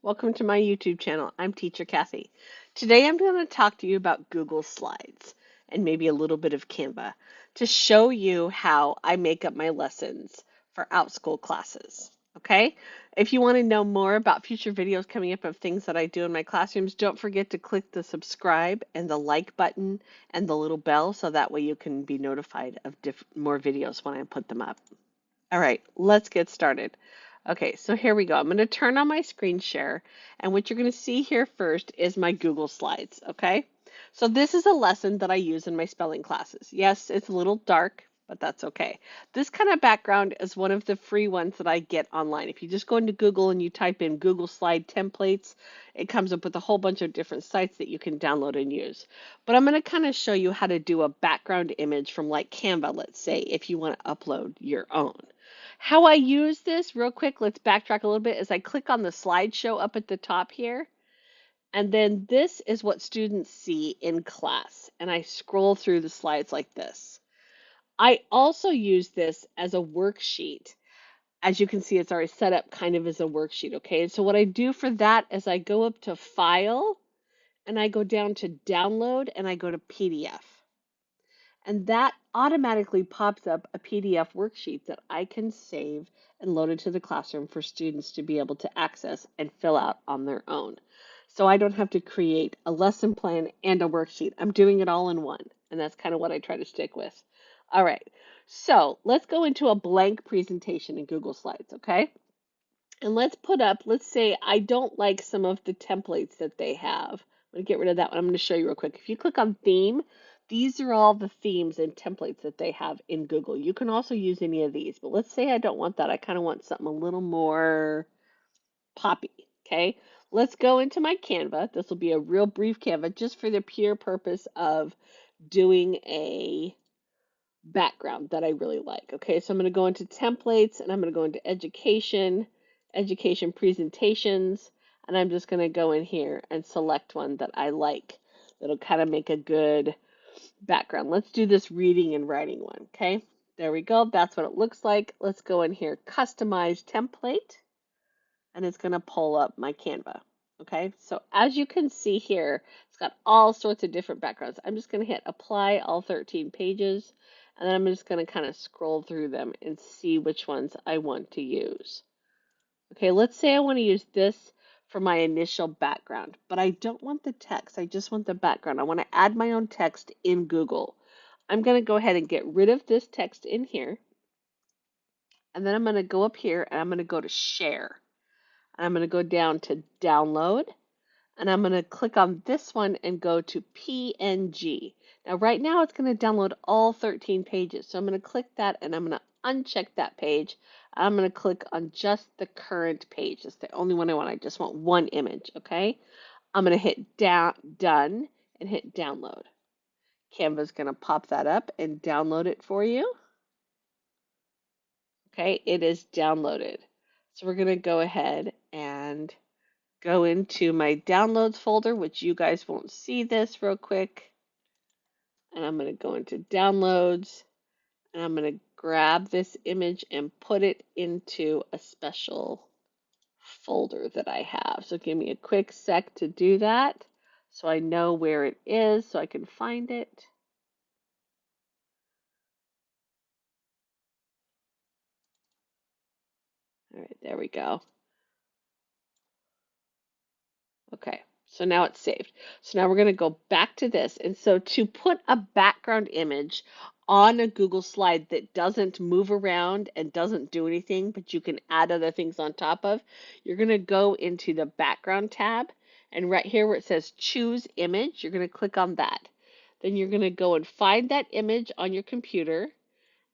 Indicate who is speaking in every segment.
Speaker 1: Welcome to my YouTube channel. I'm Teacher Kathy. Today I'm going to talk to you about Google Slides and maybe a little bit of Canva to show you how I make up my lessons for Outschool Classes. Okay? If you want to know more about future videos coming up of things that I do in my classrooms, don't forget to click the subscribe and the like button and the little bell so that way you can be notified of more videos when I put them up. All right, let's get started. Okay, so here we go. I'm going to turn on my screen share, and what you're going to see here first is my Google Slides, okay? So this is a lesson that I use in my spelling classes. Yes, it's a little dark, but that's okay. This kind of background is one of the free ones that I get online. If you just go into Google and you type in Google Slide templates, it comes up with a whole bunch of different sites that you can download and use. But I'm going to kind of show you how to do a background image from like Canva, let's say, if you want to upload your own. How I use this, real quick, let's backtrack a little bit, is I click on the slideshow up at the top here, and then this is what students see in class, and I scroll through the slides like this. I also use this as a worksheet. As you can see, it's already set up kind of as a worksheet, okay? So what I do for that is I go up to File, and I go down to Download, and I go to PDF. And that automatically pops up a PDF worksheet that I can save and load into the classroom for students to be able to access and fill out on their own. So I don't have to create a lesson plan and a worksheet. I'm doing it all in one, and that's kind of what I try to stick with. All right, so let's go into a blank presentation in Google Slides, okay? And let's say I don't like some of the templates that they have. I'm going to get rid of that one. I'm going to show you real quick. If you click on theme, these are all the themes and templates that they have in Google. You can also use any of these, but let's say I don't want that. I kind of want something a little more poppy, okay? Let's go into my Canva. This will be a real brief Canva just for the pure purpose of doing a background that I really like. Okay, so I'm going to go into templates and I'm going to go into education presentations, and I'm just going to go in here and select one that I like. That'll kind of make a good background. Let's do this reading and writing one. Okay, there we go. That's what it looks like. Let's go in here, customize template, and it's going to pull up my Canva. Okay, so as you can see here, it's got all sorts of different backgrounds. I'm just going to hit apply all 13 pages, and then I'm just going to kind of scroll through them and see which ones I want to use. Okay, let's say I want to use this for my initial background, but I don't want the text. I just want the background. I want to add my own text in Google. I'm going to go ahead and get rid of this text in here, and then I'm going to go up here and I'm going to go to share. I'm going to go down to download, and I'm going to click on this one and go to PNG. Now right now it's going to download all 13 pages. So I'm going to click that and I'm going to uncheck that page. I'm going to click on just the current page. It's the only one I want. I just want one image, okay? I'm going to hit done and hit download. Canva's going to pop that up and download it for you. Okay, it is downloaded. So we're going to go ahead and go into my downloads folder, which you guys won't see this real quick. And I'm going to go into downloads, and I'm going to grab this image and put it into a special folder that I have. So give me a quick sec to do that so I know where it is so I can find it. All right, there we go. Okay, so now it's saved. So now we're going to go back to this. And so to put a background image on a Google slide that doesn't move around and doesn't do anything, but you can add other things on top of, you're going to go into the background tab. And right here where it says choose image, you're going to click on that. Then you're going to go and find that image on your computer,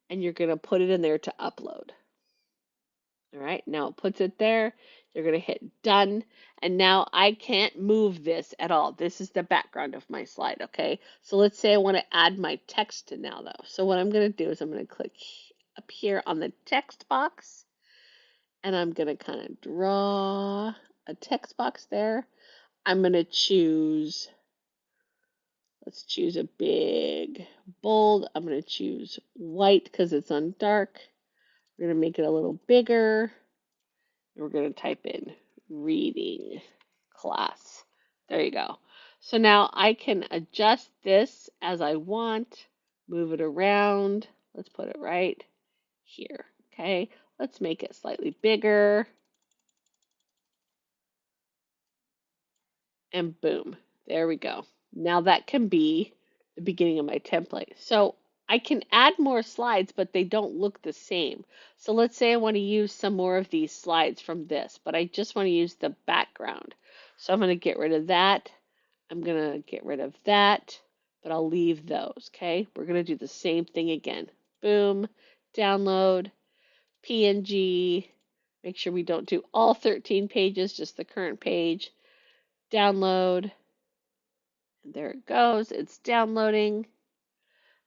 Speaker 1: and you're going to put it in there to upload. All right, now it puts it there. You're going to hit done. And now I can't move this at all. This is the background of my slide, okay? So let's say I want to add my text to now, though. So what I'm going to do is I'm going to click up here on the text box. And I'm going to kind of draw a text box there. I'm going to choose, let's choose a big, bold. I'm going to choose white because it's on dark. We're going to make it a little bigger. We're going to type in reading class. There you go. So now I can adjust this as I want, move it around. Let's put it right here. Okay, let's make it slightly bigger. And boom, there we go. Now that can be the beginning of my template. So I can add more slides, but they don't look the same. So let's say I want to use some more of these slides from this, but I just want to use the background. So I'm going to get rid of that. I'm going to get rid of that, but I'll leave those, okay? We're going to do the same thing again. Boom, download, PNG. Make sure we don't do all 13 pages, just the current page. Download. There it goes. It's downloading.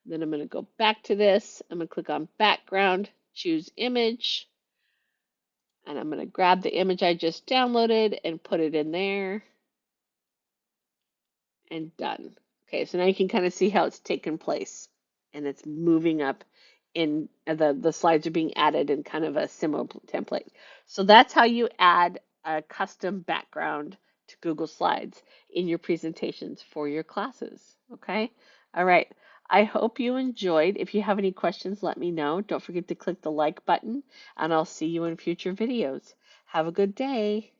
Speaker 1: Then I'm going to go back to this. I'm going to click on background, choose image, and I'm going to grab the image I just downloaded and put it in there, and done. Okay, so now you can kind of see how it's taken place, and it's moving up in the slides are being added in kind of a similar template. So that's how you add a custom background to Google Slides in your presentations for your classes. Okay, all right. I hope you enjoyed. If you have any questions, let me know. Don't forget to click the like button, and I'll see you in future videos. Have a good day.